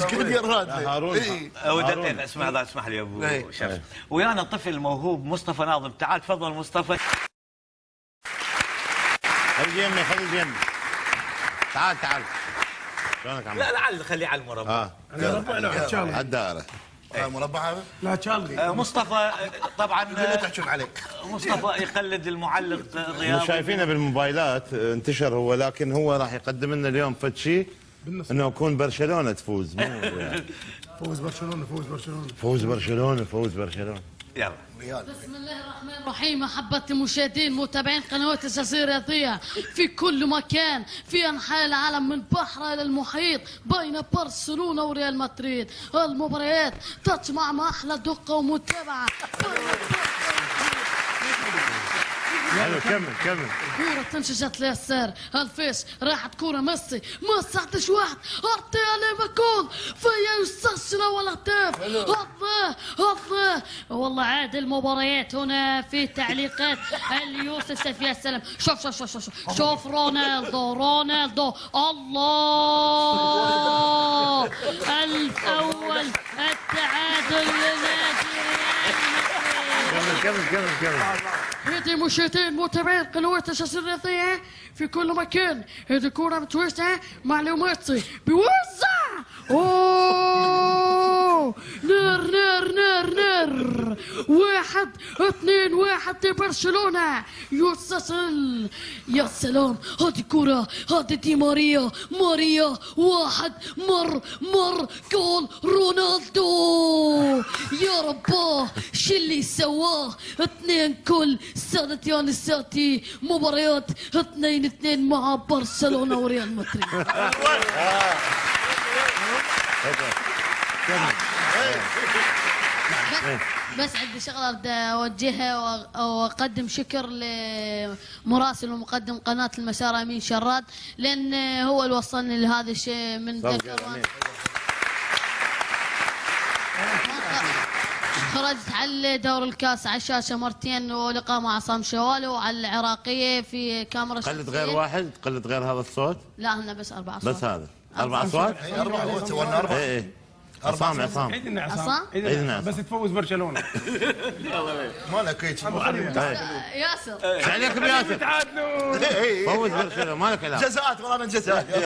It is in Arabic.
هارون ودقيقة اسمح لي يا ابو شرف. ويانا طفل موهوب مصطفى ناظم. تعال تفضل مصطفى. خلي يمي خلي يمي. تعال شلونك عم؟ لا لعل خليه على المربع. مربع لا ان شاء الله. على الدائرة. مربع هذا؟ لا تشالغي. مصطفى طبعا لا تحجون عليك. مصطفى يقلد المعلق الرياضي. شايفينه بالموبايلات انتشر هو، لكن هو راح يقدم لنا اليوم فد شيء انه يكون برشلونة تفوز مو يعني. فوز برشلونه. فوز برشلونة. يلا. بسم الله الرحمن الرحيم. أحبة المشاهدين متابعين قنوات الجزيرة الرياضية في كل مكان في أنحاء العالم من بحر إلى المحيط بين برشلونة وريال مدريد. المباريات تجمع مع أحلى دقة ومتابعة. كمل كورة تنشجت ليسار الفيش راحت كورة ميسي 11 ارتيالي ماكون فيا يستسلم ولا اهداف. الله والله عاد المباريات هنا في تعليقات اليوسف سيف يا سلام. شوف رونالدو الله الأول التعادل لنادي كمل هذه مشاهدين متابعين قنوات الجزيرة الرياضية في كل مكان. هذه كورة متوزعة معلوماتي بيوزع. اوه نار 1-2 لبرشلونة يتصل. يا سلام هذه كورة هذه دي ماريا واحد مر جول رونالدو. يا رباه شو اللي سواه. 2 كل سنة يا نساتي مباريات 2-2 مع برشلونة وريال مدريد. بس عندي شغله بدي اوجهها واقدم شكر لمراسل ومقدم قناه المسار امين شراد، لان هو اللي وصلني لهذا الشيء من دكر. خرجت على دور الكاس على الشاشه مرتين ولقاء مع عصام شوالي وعلى العراقيه في كاميرا. قلد غير واحد، قلد غير هذا الصوت. لا هنا بس 4 اصوات. بس هذا 4 اصوات. 4 تونا 4. ايه عصام عيدنا عصام بس تفوز برشلونه. مالك هيك ياسر ايش عليكم ياسر؟ تعادلوا. فوز برشلونة مالك علاقه. جزاءات ورانا جزاءات.